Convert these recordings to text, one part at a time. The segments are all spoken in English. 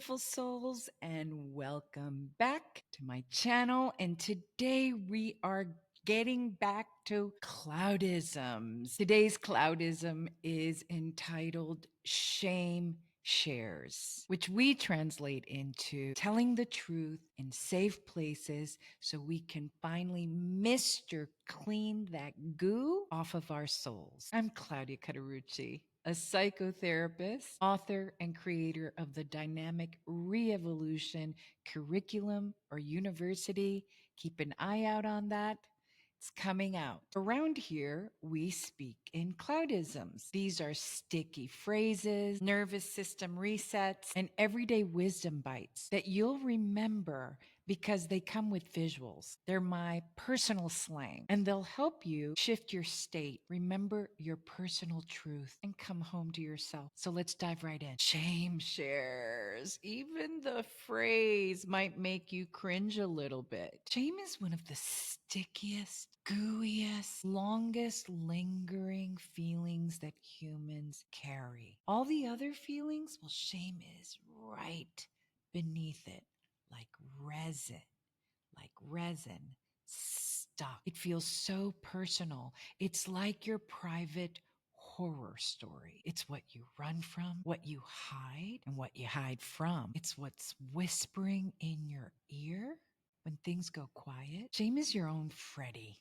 beautiful souls, and welcome back to my channel. And today we are getting back to Cloudisms. Today's Cloudism is entitled Shame Shares, which we translate into telling the truth in safe places so we can finally Mr. Clean that goo off of our souls. I'm Claudia Karuchi, a psychotherapist, author, and creator of the dynamic Re-Evolution curriculum or university. Keep an eye out on that. It's coming out. Around here, we speak in Cloudisms. These are sticky phrases, nervous system resets, and everyday wisdom bites that you'll remember because they come with visuals. They're my personal slang, and they'll help you shift your state, remember your personal truth, and come home to yourself. So let's dive right in. Shame shares. Even the phrase might make you cringe a little bit. Shame is one of the stickiest, gooeyest, longest lingering feelings that humans carry. All the other feelings, well, shame is right beneath it, like resin, stuck. It feels so personal. It's like your private horror story. It's what you run from, what you hide, and what you hide from. It's what's whispering in your ear when things go quiet. Shame is your own Freddy.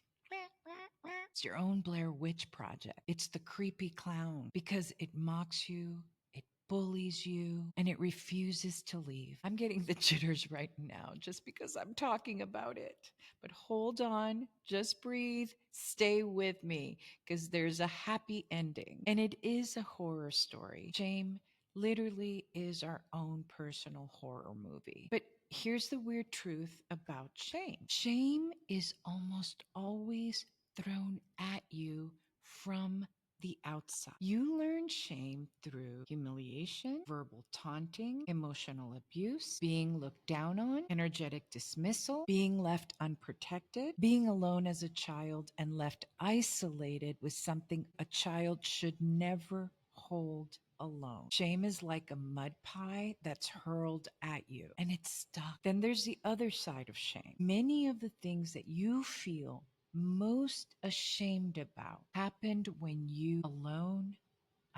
It's your own Blair Witch Project. It's the creepy clown because it mocks you, it bullies you, and it refuses to leave. I'm getting the jitters right now just because I'm talking about it. But hold on, just breathe, stay with me because there's a happy ending. And it is a horror story. Shame literally is our own personal horror movie. But here's the weird truth about shame. Shame is almost always thrown at you from the outside. You learn shame through humiliation, verbal taunting, emotional abuse, being looked down on, energetic dismissal, being left unprotected, being alone as a child and left isolated with something a child should never hold alone. Shame is like a mud pie that's hurled at you and it's stuck. Then there's the other side of shame. Many of the things that you feel most ashamed about happened when you alone,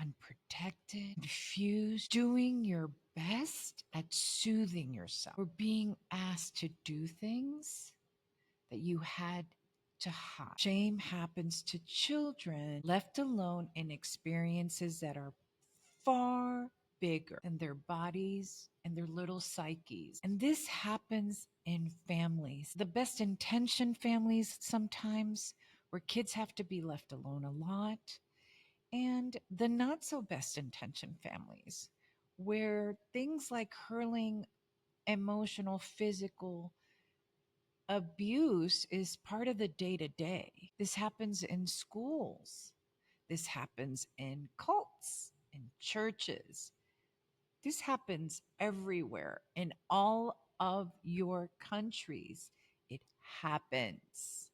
unprotected, confused, doing your best at soothing yourself, or being asked to do things that you had to hide. Shame happens to children left alone in experiences that are far bigger than their bodies and their little psyches. And this happens in families, the best intentioned families sometimes, where kids have to be left alone a lot, and the not so best intentioned families, where things like hurling emotional, physical abuse is part of the day to day. This happens in schools. This happens in cults, in churches. This happens everywhere in all of your countries. It happens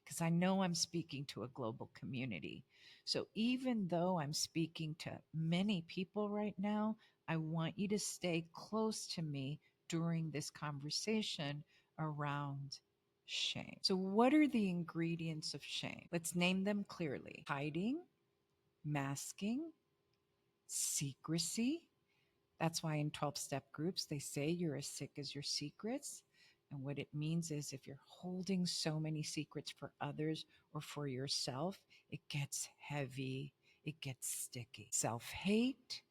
because I know I'm speaking to a global community. So even though I'm speaking to many people right now, I want you to stay close to me during this conversation around shame. So what are the ingredients of shame? Let's name them clearly: hiding, masking, secrecy. That's why in 12-step groups, they say you're as sick as your secrets. And what it means is if you're holding so many secrets for others or for yourself, it gets heavy, it gets sticky. Self-hate,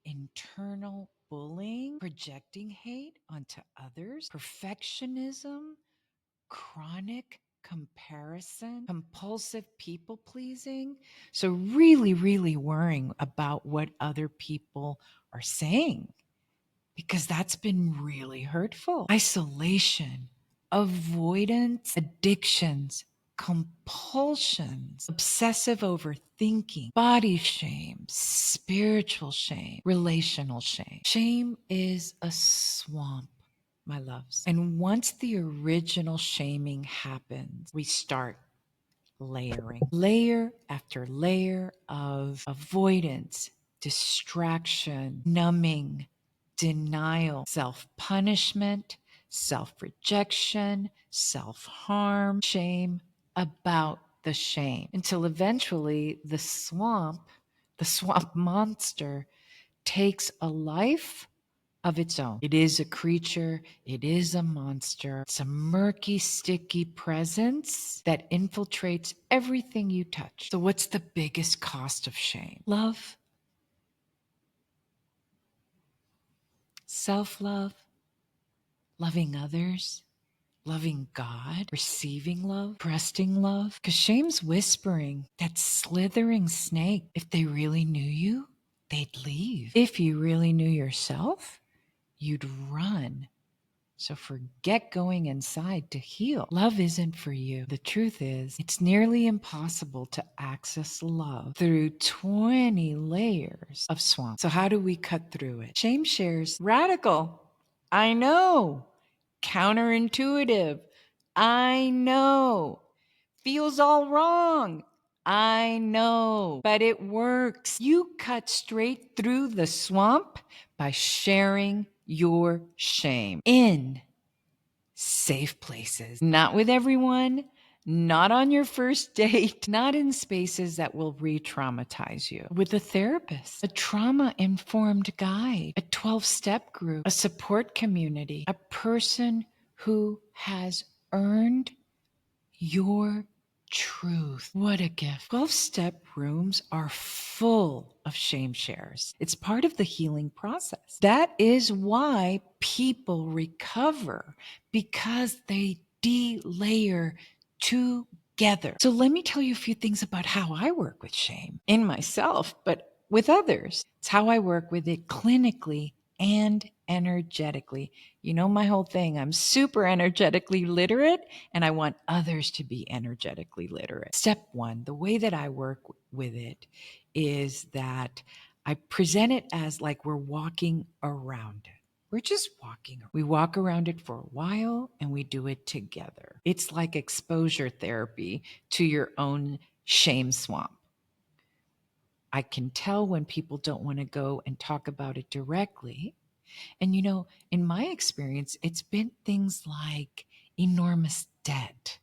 internal bullying, projecting hate onto others, perfectionism, chronic comparison, compulsive people pleasing. So really, really worrying about what other people are saying, because that's been really hurtful. Isolation, avoidance, addictions, compulsions, obsessive overthinking, body shame, spiritual shame, relational shame. Shame is a swamp, my loves. And once the original shaming happens, we start layering, layer after layer of avoidance, distraction, numbing, denial, self-punishment, self-rejection, self-harm, shame about the shame, until eventually the swamp monster takes a life of its own. It is a creature. It is a monster. It's a murky, sticky presence that infiltrates everything you touch. So what's the biggest cost of shame? Love, self-love, loving others, loving God, receiving love, trusting love. Because shame's whispering, that slithering snake. If they really knew you, they'd leave. If you really knew yourself, you'd run. So forget going inside to heal. Love isn't for you. The truth is, it's nearly impossible to access love through 20 layers of swamp. So how do we cut through it? Shame shares radical. I know. Counterintuitive. I know. Feels all wrong. I know, but it works. You cut straight through the swamp by sharing your shame in safe places, not with everyone, not on your first date, not in spaces that will re-traumatize you, with a therapist, a trauma-informed guide, a 12-step group, a support community, a person who has earned your truth. What a gift. 12-step rooms are full of shame shares. It's part of the healing process. That is why people recover, because they delayer together. So let me tell you a few things about how I work with shame in myself, but with others. It's how I work with it clinically and energetically. You know my whole thing. I'm super energetically literate, and I want others to be energetically literate. Step one, the way that I work with it is that I present it as like we're walking around it. We're just walking. We walk around it for a while and we do it together. It's like exposure therapy to your own shame swamp. I can tell when people don't want to go and talk about it directly. And, you know, in my experience, it's been things like enormous debt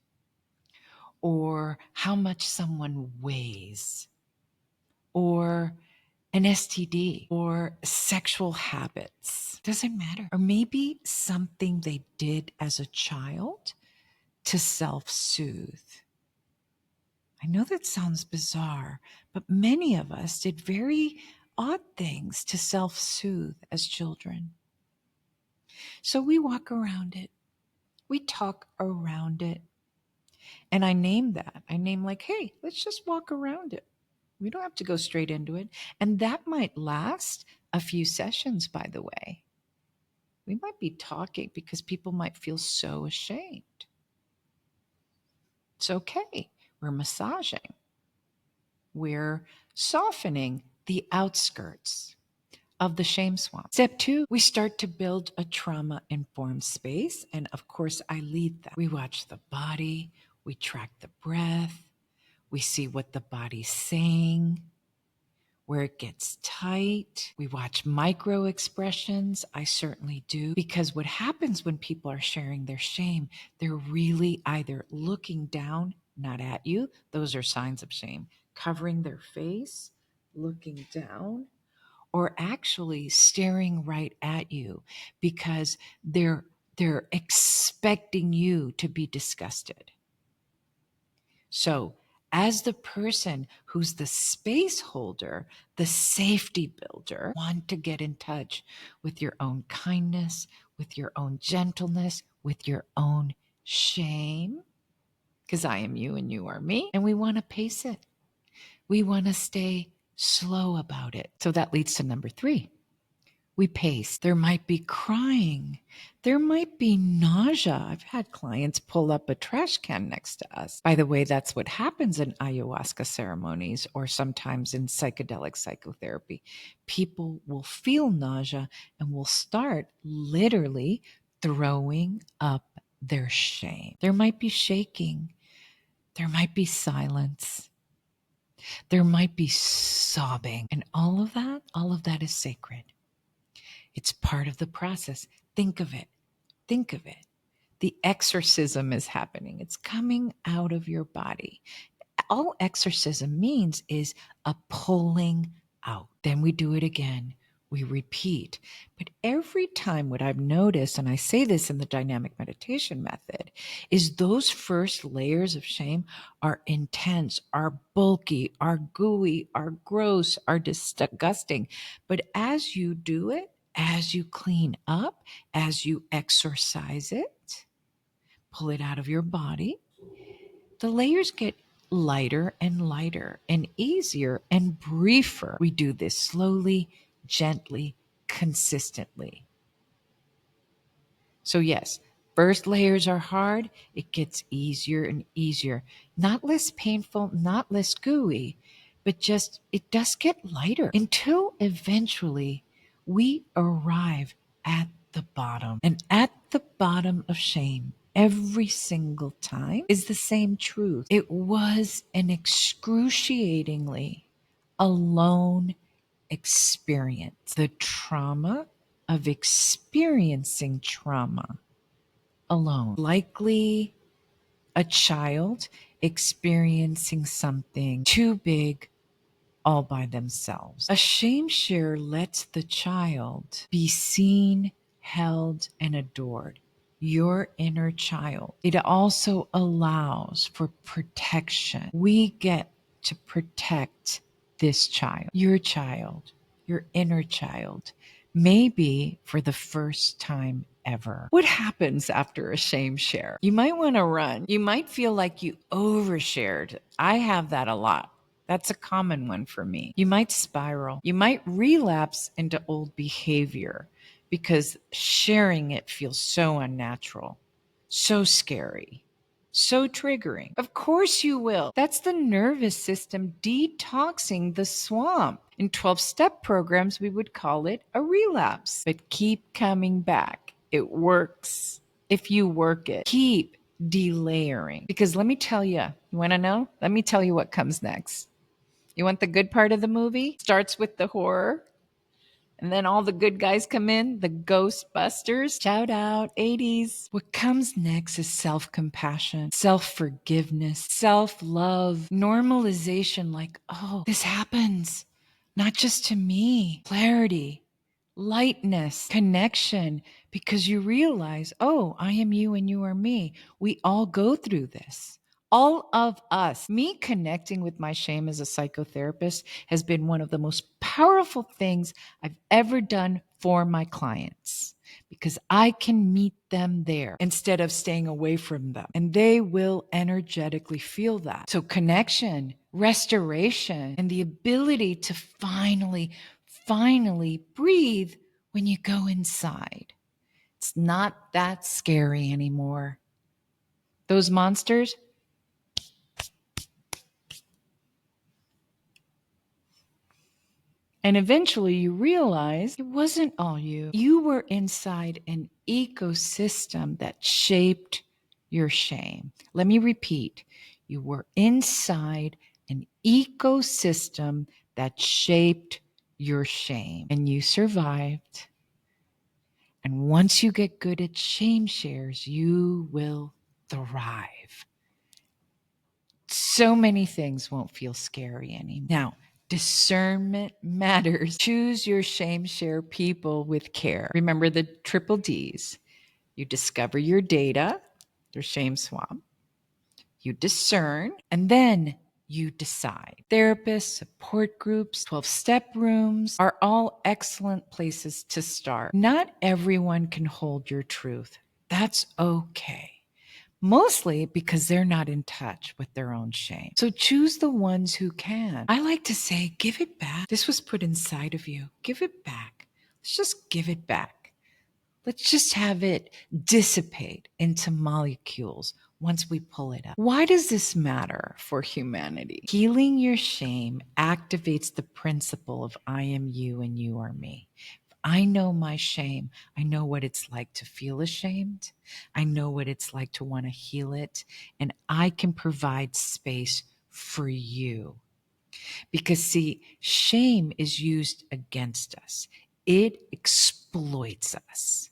or how much someone weighs or an STD or sexual habits. Doesn't matter. Or maybe something they did as a child to self-soothe. I know that sounds bizarre, but many of us did very odd things to self-soothe as children. So we walk around it. We talk around it. And I name that. I name like, hey, let's just walk around it. We don't have to go straight into it. And that might last a few sessions, by the way. We might be talking because people might feel so ashamed. It's okay. We're massaging. We're softening the outskirts of the shame swamp. Step two, we start to build a trauma-informed space. And of course, I lead that. We watch the body. We track the breath. We see what the body's saying, where it gets tight. We watch micro expressions. I certainly do. Because what happens when people are sharing their shame, they're really either looking down, not at you. Those are signs of shame. Covering their face, looking down, or actually staring right at you because they're expecting you to be disgusted. So as the person who's the space holder, the safety builder, want to get in touch with your own kindness, with your own gentleness, with your own shame, because I am you and you are me, and we want to pace it. We want to stay slow about it. So that leads to number three. We pace. There might be crying. There might be nausea. I've had clients pull up a trash can next to us. By the way, that's what happens in ayahuasca ceremonies or sometimes in psychedelic psychotherapy. People will feel nausea and will start literally throwing up their shame. There might be shaking. There might be silence. There might be sobbing. And all of that is sacred. It's part of the process. Think of it. Think of it. The exorcism is happening. It's coming out of your body. All exorcism means is a pulling out. Then we do it again. We repeat. But every time, what I've noticed, and I say this in the dynamic meditation method, is those first layers of shame are intense, are bulky, are gooey, are gross, are disgusting. But as you do it, as you clean up, as you exorcise it, pull it out of your body, the layers get lighter and lighter and easier and briefer. We do this slowly, gently, consistently. So yes, first layers are hard. It gets easier and easier. Not less painful, not less gooey, but just it does get lighter until eventually we arrive at the bottom. And at the bottom of shame, every single time is the same truth. It was an excruciatingly alone experience. The trauma of experiencing trauma alone. Likely a child experiencing something too big all by themselves. A shame share lets the child be seen, held, and adored. Your inner child. It also allows for protection. We get to protect this child, your inner child, maybe for the first time ever. What happens after a shame share? You might want to run. You might feel like you overshared. I have that a lot. That's a common one for me. You might spiral. You might relapse into old behavior because sharing it feels so unnatural, so scary, so triggering. Of course you will. That's the nervous system detoxing the swamp. In 12-step programs, we would call it a relapse. But keep coming back. It works if you work it. Keep delayering. Because let me tell you, you want to know? Let me tell you what comes next. You want the good part of the movie? Starts with the horror, and then all the good guys come in, the Ghostbusters. Shout out, 80s. What comes next is self-compassion, self-forgiveness, self-love, normalization like, oh, this happens, not just to me. Clarity, lightness, connection, because you realize, oh, I am you and you are me. We all go through this. All of us. Me connecting with my shame as a psychotherapist has been one of the most powerful things I've ever done for my clients because I can meet them there instead of staying away from them. And they will energetically feel that. So connection, restoration, and the ability to finally breathe when you go inside. It's not that scary anymore. Those monsters, and eventually you realize it wasn't all you. You were inside an ecosystem that shaped your shame. Let me repeat. You were inside an ecosystem that shaped your shame, and you survived. And once you get good at shame shares, you will thrive. So many things won't feel scary anymore. Now, discernment matters. Choose your shame share people with care. Remember the triple D's. You discover your data, your shame swamp. You discern, and then you decide. Therapists, support groups, 12-step rooms are all excellent places to start. Not everyone can hold your truth. That's okay. Mostly because they're not in touch with their own shame. So choose the ones who can. I like to say, give it back. This was put inside of you. Give it back. Let's just give it back. Let's just have it dissipate into molecules once we pull it up. Why does this matter for humanity? Healing your shame activates the principle of I am you and you are me. I know my shame. I know what it's like to feel ashamed. I know what it's like to want to heal it. And I can provide space for you. Because see, shame is used against us. It exploits us.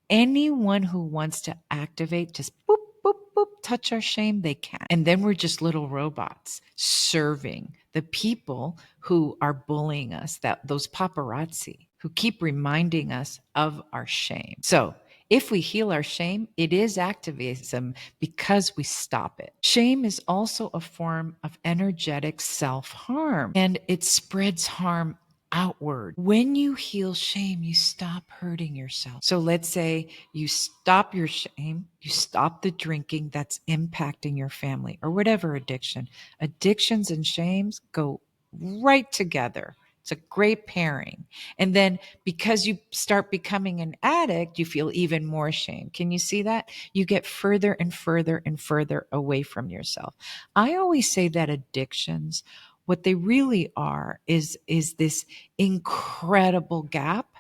Anyone who wants to activate, just boop, boop, boop, touch our shame, they can. And then we're just little robots serving the people who are bullying us, those paparazzi who keep reminding us of our shame. So if we heal our shame, it is activism because we stop it. Shame is also a form of energetic self-harm, and it spreads harm outward. When you heal shame, you stop hurting yourself. So let's say you stop your shame, you stop the drinking that's impacting your family or whatever addiction. Addictions and shames go right together. It's a great pairing. And then because you start becoming an addict, you feel even more shame. Can you see that? You get further and further and further away from yourself. I always say that addictions, what they really are is this incredible gap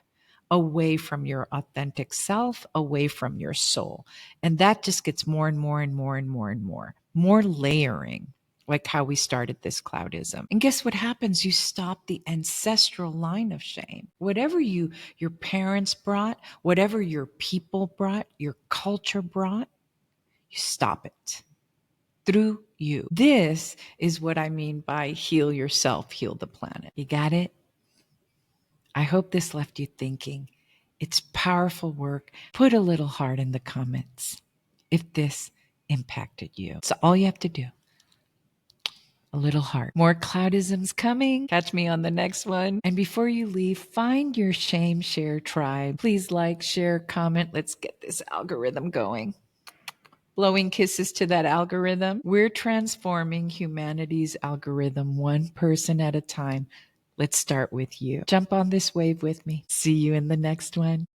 away from your authentic self, away from your soul. And that just gets more and more and more and more and more layering, like how we started this Cloudism. And guess what happens? You stop the ancestral line of shame. Whatever your parents brought, whatever your people brought, your culture brought, you stop it through you. This is what I mean by heal yourself, heal the planet. You got it? I hope this left you thinking. It's powerful work. Put a little heart in the comments if this impacted you. It's all you have to do. A little heart. More Cloudisms coming. Catch me on the next one. And before you leave, find your shame share tribe. Please like, share, comment. Let's get this algorithm going. Blowing kisses to that algorithm. We're transforming humanity's algorithm one person at a time. Let's start with you. Jump on this wave with me. See you in the next one.